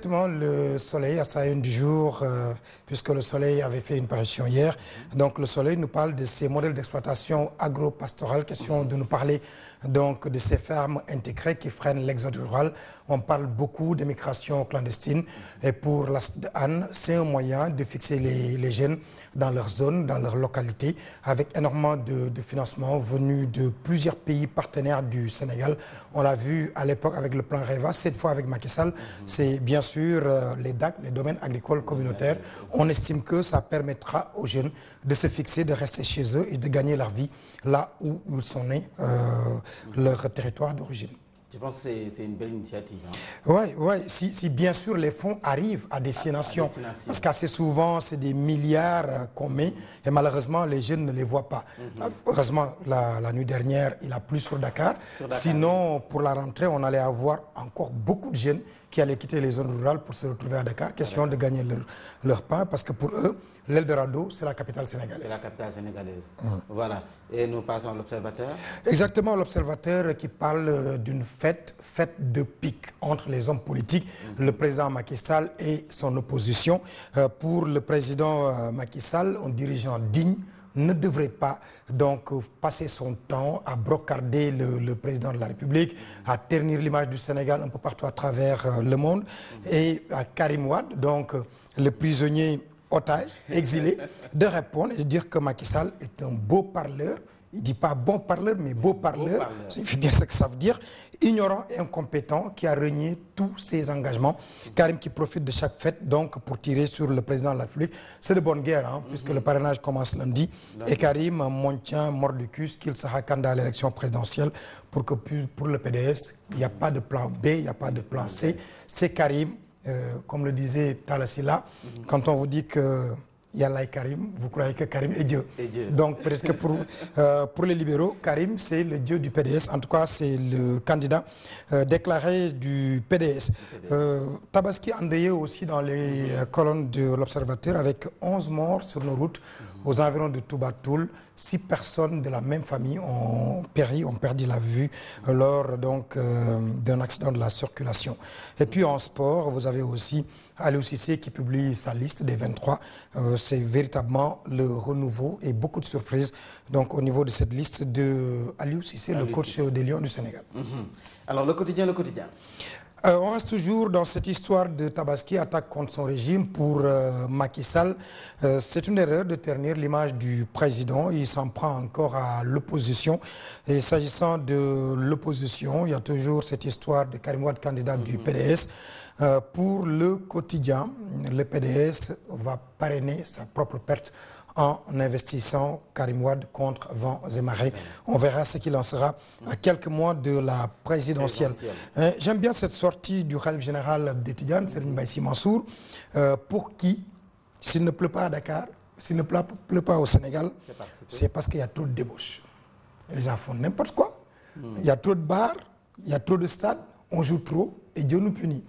Exactement, le soleil à sa une du jour, puisque le soleil avait fait une parution hier. Donc le soleil nous parle de ces modèles d'exploitation agro-pastorale, question de nous parler donc de ces fermes intégrées qui freinent l'exode rural. On parle beaucoup de migration clandestine et pour la Anne, c'est un moyen de fixer les jeunes dans leur zone, dans leur localité, avec énormément de financement venus de plusieurs pays partenaires du Sénégal. On l'a vu à l'époque avec le plan REVA, cette fois avec Macky Sall, c'est bien sûr les DAC, les domaines agricoles communautaires. On estime que ça permettra aux jeunes de se fixer, de rester chez eux et de gagner leur vie là où ils sont nés, leur territoire d'origine. Je pense que c'est une belle initiative. Oui, si bien sûr les fonds arrivent à destination. Parce qu'assez souvent, c'est des milliards qu'on met et malheureusement, les jeunes ne les voient pas. Heureusement, la nuit dernière, il a plu sur Dakar. Sinon, pour la rentrée, on allait avoir encore beaucoup de jeunes qui allaient quitter les zones rurales pour se retrouver à Dakar. Question de gagner leur pain parce que pour eux, l'Eldorado, c'est la capitale sénégalaise. C'est la capitale sénégalaise. Voilà. Et nous passons à l'Observateur. Exactement, l'Observateur qui parle d'une fête de pique entre les hommes politiques, le président Macky Sall et son opposition. Pour le président Macky Sall, un dirigeant digne ne devrait pas donc passer son temps à brocarder le président de la République, à ternir l'image du Sénégal un peu partout à travers le monde. Et à Karim Wade, donc le prisonnier otage, exilé, de répondre et de dire que Macky Sall est un beau parleur. Il ne dit pas bon parleur, mais beau parleur. C'est bien ce que ça veut dire. Ignorant et incompétent qui a renié tous ses engagements. Karim qui profite de chaque fête donc pour tirer sur le président de la République. C'est de bonne guerre, puisque le parrainage commence lundi. Et Karim maintient mordicus qu'il sera candidat à l'élection présidentielle pour que pour le PDS, il n'y a pas de plan B, il n'y a pas de plan C. C'est Karim, comme le disait Talasila, quand on vous dit que Yallah et Karim, vous croyez que Karim est Dieu. Donc presque pour les libéraux, Karim c'est le Dieu du PDS. En tout cas, c'est le candidat déclaré du PDS. Tabaski endeuillé aussi dans les colonnes de l'Observateur avec 11 morts sur nos routes aux environs de Toubatoul. 6 personnes de la même famille ont péri, ont perdu la vue lors d'un accident de la circulation. Et puis en sport, vous avez aussi Aliou Cissé qui publie sa liste des 23. C'est véritablement le renouveau et beaucoup de surprises donc, au niveau de cette liste de Aliou Cissé, le coach des Lions du Sénégal. Alors le quotidien. On reste toujours dans cette histoire de Tabaski, attaque contre son régime pour Macky Sall. C'est une erreur de ternir l'image du président. Il s'en prend encore à l'opposition. Et s'agissant de l'opposition, il y a toujours cette histoire de Karim Wade, candidat du PDS. Pour le quotidien, le PDS va parrainer sa propre perte en investissant Karim Wade contre vents et marées. On verra ce qu'il en sera à quelques mois de la présidentielle. J'aime bien cette sortie du khalife général des Tidjanes, Serigne Mbaye Sy Mansour, pour qui, s'il ne pleut pas à Dakar, s'il ne pleut pas au Sénégal, c'est parce qu'il y a trop de débauches. Les gens font n'importe quoi. Il y a trop de bars, il y a trop de stades, on joue trop et Dieu nous punit.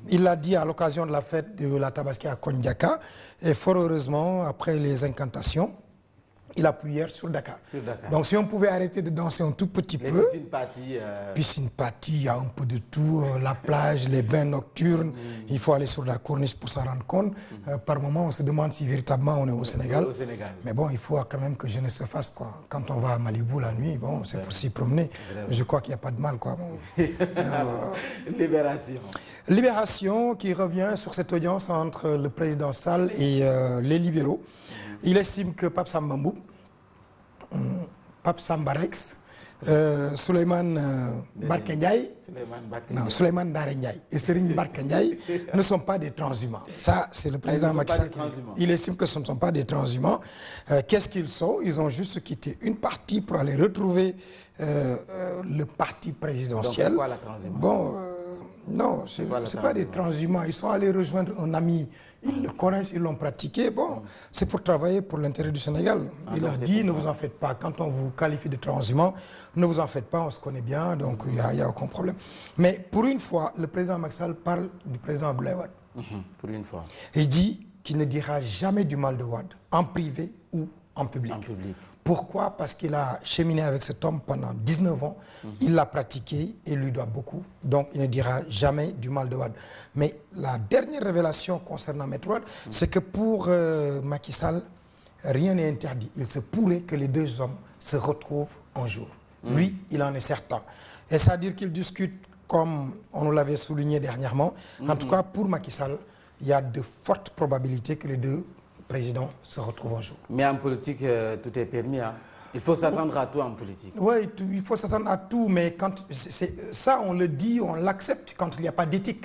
Il l'a dit à l'occasion de la fête de la Tabaski à Kondiaka et fort heureusement, après les incantations, il a plu hier sur Dakar. Donc si on pouvait arrêter de danser un tout petit peu, piscine party, il y a un peu de tout, la plage, les bains nocturnes, il faut aller sur la corniche pour s'en rendre compte. Par moment, on se demande si véritablement on est au Sénégal. Mais bon, il faut quand même que jeunesse se fasse quoi. Quand on va à Malibu la nuit, bon, c'est pour s'y promener. Je crois qu'il n'y a pas de mal quoi. Bon. Libération qui revient sur cette audience entre le président Sall et les libéraux. Il estime que Pape Samba Mboup, Pape Samba Rex, Souleymane Barke Ndiaye, Souleymane Ndare Ndiaye et Serigne Barke Ndiaye ne sont pas des transhumants. Ça, c'est le président Macky Sall. Il estime que ce ne sont pas des transhumants. Qu'est-ce qu'ils sont? Ils ont juste quitté une partie pour aller retrouver le parti présidentiel. Donc, c'est quoi la transhumance? Bon, non, ce n'est pas des transhumants. Ils sont allés rejoindre un ami. Ils le connaissent, ils l'ont pratiqué. Bon, c'est pour travailler pour l'intérêt du Sénégal. Il leur dit, ne vous en faites pas. Quand on vous qualifie de transhumant, ne vous en faites pas, on se connaît bien, donc il n'y a aucun problème. Mais pour une fois, le président Macky Sall parle du président Abdoulaye Wade. Pour une fois. Il dit qu'il ne dira jamais du mal de Wade, en privé ou en public. Pourquoi? Parce qu'il a cheminé avec cet homme pendant 19 ans. Il l'a pratiqué et lui doit beaucoup. Donc, il ne dira jamais du mal de Wade. Mais la dernière révélation concernant Maître Wade, c'est que pour Macky Sall, rien n'est interdit. Il se pourrait que les deux hommes se retrouvent un jour. Lui, il en est certain. Et ça veut dire qu'ils discutent comme on nous l'avait souligné dernièrement. En tout cas, pour Macky Sall, il y a de fortes probabilités que les deux président se retrouve un jour. Mais en politique, tout est permis. Hein? Il faut s'attendre à tout en politique. Oui, il faut s'attendre à tout, mais quand ça, on le dit, on l'accepte quand il n'y a pas d'éthique.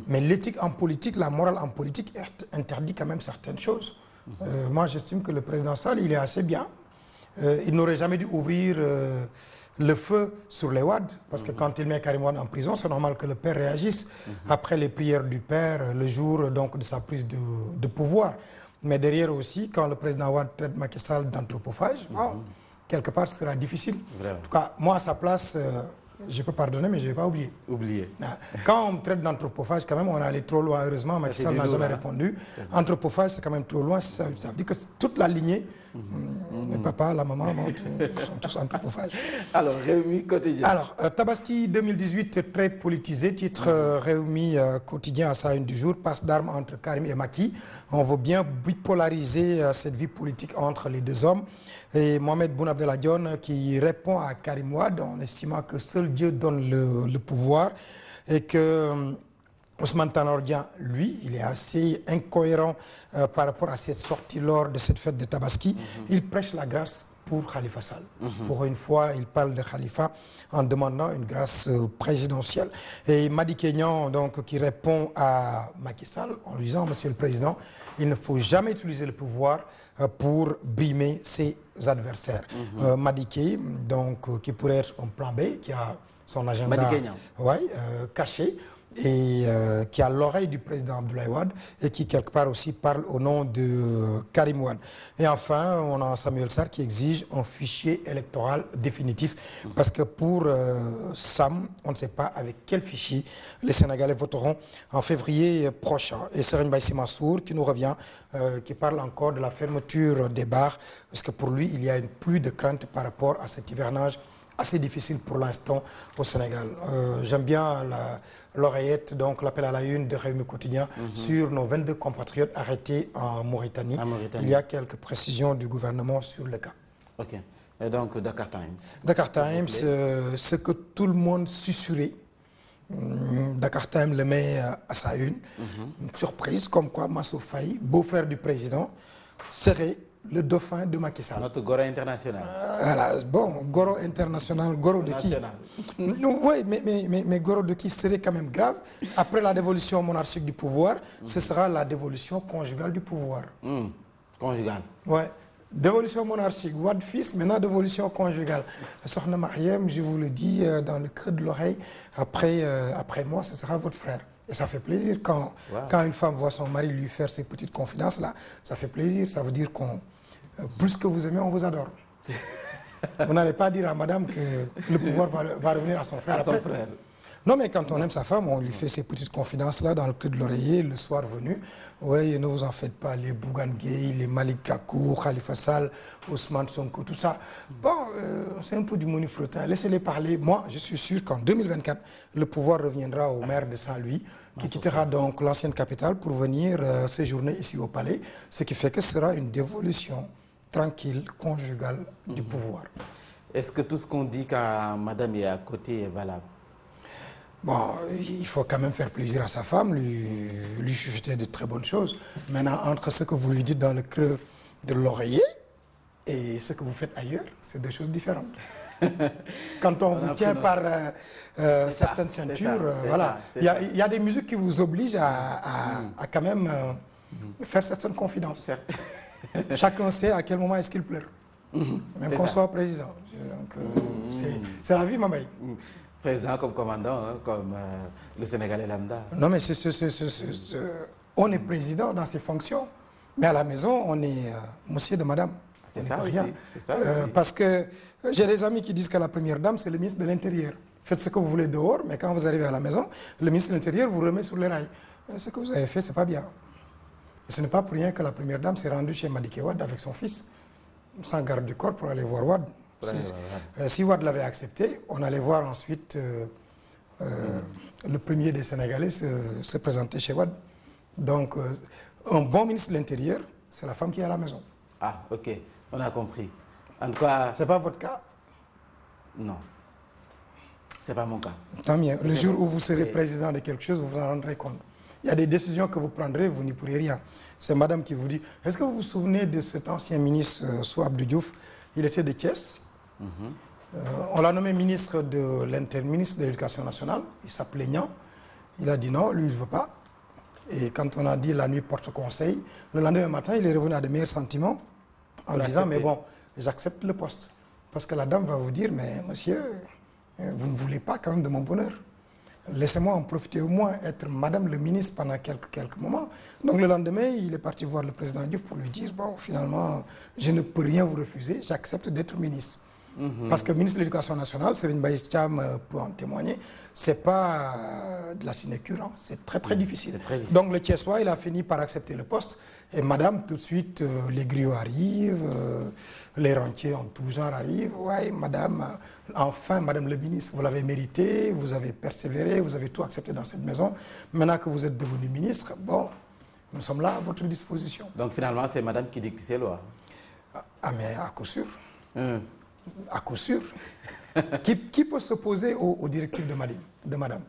Mais l'éthique en politique, la morale en politique interdit quand même certaines choses. Moi, j'estime que le président Sall, il est assez bien. Il n'aurait jamais dû ouvrir le feu sur les Wade, parce que quand il met Karim Wade en prison, c'est normal que le père réagisse après les prières du père, le jour donc, de sa prise de pouvoir. Mais derrière aussi, quand le président Wade traite Macky Sall d'anthropophage, quelque part, ce sera difficile. Vraiment. En tout cas, moi, à sa place, je peux pardonner, mais je ne vais pas oublier. Oublier. Quand on me traite d'anthropophage, quand même, on est allé trop loin. Heureusement, Macky Sall n'a jamais répondu. Anthropophage, c'est quand même trop loin. Ça veut dire que toute la lignée, le papa, la maman, sont tous anthropophages. Alors, Rewmi Quotidien. Alors, Tabaski 2018, très politisé. Titre Rewmi Quotidien à sa une du jour. Passe d'armes entre Karim et Macky. On veut bien bipolariser cette vie politique entre les deux hommes. Et Mohamed Boun Abdallah Dionne qui répond à Karim Wade en estimant que seul Dieu donne le pouvoir et que Ousmane Tanor Dieng, lui, il est assez incohérent par rapport à cette sortie lors de cette fête de Tabaski. Il prêche la grâce pour Khalifa Sall. Pour une fois, il parle de Khalifa en demandant une grâce présidentielle. Et Madi Kenyan, donc, qui répond à Macky Sall en lui disant, Monsieur le Président, il ne faut jamais utiliser le pouvoir pour brimer ses adversaires. Madi Kenyan, donc, qui pourrait être un plan B, qui a son agenda caché, et qui a l'oreille du président Abdoulaye Wade et qui quelque part aussi parle au nom de Karim Wade. Et enfin, on a Samuel Sarr qui exige un fichier électoral définitif parce que pour Sam, on ne sait pas avec quel fichier les Sénégalais voteront en février prochain. Et Serigne Mbaye Sy Mansour qui nous revient, qui parle encore de la fermeture des bars parce que pour lui, il y a une pluie de crainte par rapport à cet hivernage assez difficile pour l'instant au Sénégal. J'aime bien l'oreillette, donc l'appel à la une de Rewmi Quotidien sur nos 22 compatriotes arrêtés en Mauritanie. Il y a quelques précisions du gouvernement sur le cas. Ok. Et donc Dakar Times. Dakar Times, ce que tout le monde susurrait. Dakar Times le met à sa une. Une surprise, comme quoi Mansour Faye, beau-frère du président, serait le dauphin de Macky Sall. Notre Goro international. Voilà, bon, Goro international, Goro de qui? Oui, mais Goro de qui serait quand même grave. Après la dévolution monarchique du pouvoir, ce sera la dévolution conjugale du pouvoir. Conjugale. Oui, dévolution monarchique, Wade fils, maintenant dévolution conjugale. Sokhna Mariam, je vous le dis dans le creux de l'oreille, après moi, ce sera votre frère. Et ça fait plaisir quand une femme voit son mari lui faire ces petites confidences-là. Ça fait plaisir, ça veut dire qu'on... plus que vous aimez, on vous adore. Vous n'allez pas dire à madame que le pouvoir va revenir à son frère après. Non, mais quand on aime sa femme, on lui fait ces petites confidences-là dans le creux de l'oreiller, le soir venu. Oui, ne vous en faites pas, les Bougane Gueye, les Malick Gakou, Khalifa Sall, Ousmane Sonko, tout ça. Bon, c'est un peu du menu frottin. Laissez-les parler. Moi, je suis sûr qu'en 2024, le pouvoir reviendra au maire de Saint-Louis, qui quittera donc l'ancienne capitale pour venir séjourner ici au palais, ce qui fait que ce sera une dévolution tranquille, conjugale du pouvoir. Est-ce que tout ce qu'on dit quand madame est à côté est valable? Bon, il faut quand même faire plaisir à sa femme, lui chuchoter de très bonnes choses. Maintenant, entre ce que vous lui dites dans le creux de l'oreiller et ce que vous faites ailleurs, c'est deux choses différentes. Quand on vous tient par certaines ceintures, voilà. Il y a des musiques qui vous obligent à quand même faire certaines confidences. Chacun sait à quel moment est-ce qu'il pleure. Même qu'on soit président. C'est la vie, Mamaye. Président comme commandant, hein, comme le Sénégalais lambda. Non, mais on est président dans ses fonctions, mais à la maison, on est monsieur de madame. C'est ça, aussi. Parce que j'ai des amis qui disent que la première dame, c'est le ministre de l'Intérieur. Faites ce que vous voulez dehors, mais quand vous arrivez à la maison, le ministre de l'Intérieur vous remet sur les rails. Ce que vous avez fait, c'est pas bien. Et ce n'est pas pour rien que la première dame s'est rendue chez Madické Wade avec son fils. sans garde du corps pour aller voir Wade. Si Wade l'avait accepté, on allait voir ensuite le premier des Sénégalais se présenter chez Wade. Donc, un bon ministre de l'Intérieur, c'est la femme qui est à la maison. Ah, ok, on a compris. En tout cas... C'est pas votre cas? Non, c'est pas mon cas. Tant mieux. Le jour où vous serez président de quelque chose, vous vous en rendrez compte. Il y a des décisions que vous prendrez, vous n'y pourrez rien. C'est madame qui vous dit. Est-ce que vous vous souvenez de cet ancien ministre, Souad Abdou Diouf? Il était de Thiès. On l'a nommé ministre de l'Éducation nationale. Il s'appelait Nian. Il a dit non, lui, il ne veut pas. Et quand on a dit la nuit porte conseil, le lendemain matin, il est revenu à de meilleurs sentiments en disant, mais bon, j'accepte le poste. Parce que la dame va vous dire, mais monsieur, vous ne voulez pas quand même de mon bonheur. Laissez-moi en profiter au moins, être madame le ministre pendant quelques moments. Donc le lendemain, il est parti voir le président Diouf pour lui dire, bon, finalement, je ne peux rien vous refuser, j'accepte d'être ministre. Parce que ministre de l'Éducation nationale, Serigne Mbaye Thiam peut en témoigner, c'est pas de la sinécure, hein, c'est très très difficile. Donc le Thiessois, il a fini par accepter le poste. Et madame, tout de suite, les griots arrivent, les rentiers en tout genre arrivent. Ouais, madame, enfin, madame le ministre, vous l'avez mérité, vous avez persévéré, vous avez tout accepté dans cette maison. Maintenant que vous êtes devenu ministre, bon, nous sommes là à votre disposition. Donc finalement, c'est madame qui dicte ces lois? Ah, mais à coup sûr. À coup sûr. Qui peut s'opposer aux directives de madame?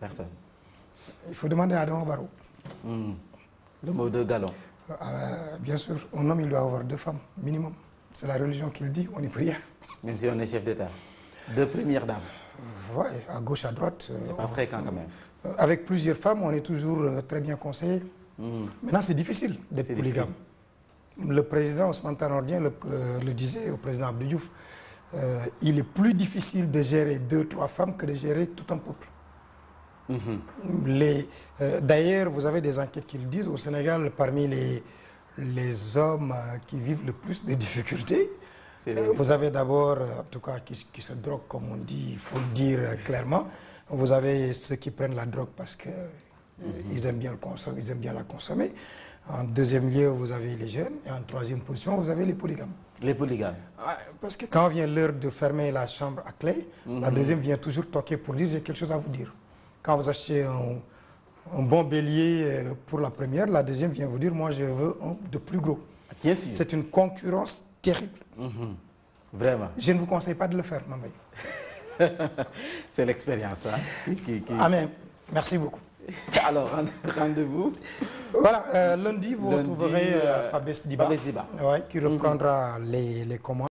Personne. Il faut demander à Adam Barrow. Le mot de galon. Bien sûr, un homme, il doit avoir 2 femmes, minimum. C'est la religion qui le dit, on n'y peut rien. Même si on est chef d'État. 2 premières dames. Oui, à gauche, à droite. C'est pas fréquent quand même. Avec plusieurs femmes, on est toujours très bien conseillé. Maintenant, c'est difficile d'être polygame. Le président Ousmane Tanor Dieng le disait au président Abdou Diouf. Il est plus difficile de gérer 2-3 femmes que de gérer tout un peuple. D'ailleurs, vous avez des enquêtes qui le disent, au Sénégal, parmi les hommes qui vivent le plus de difficultés, vous avez d'abord, en tout cas, qui se droguent, comme on dit, il faut le dire clairement. Vous avez ceux qui prennent la drogue parce qu'ils aiment bien le consommer, ils aiment bien la consommer. En deuxième lieu, vous avez les jeunes. Et en troisième position, vous avez les polygames. Les polygames. Parce que quand vient l'heure de fermer la chambre à clé, la deuxième vient toujours toquer pour dire « j'ai quelque chose à vous dire ». Quand vous achetez un bon bélier pour la première, la deuxième vient vous dire « moi, je veux un de plus gros ». C'est une concurrence terrible. Vraiment. Je ne vous conseille pas de le faire, Mambay. C'est l'expérience. Hein, Ah mais, merci beaucoup. Alors, rendez-vous. Voilà, lundi, vous retrouverez Pabès Diba, qui reprendra les commandes.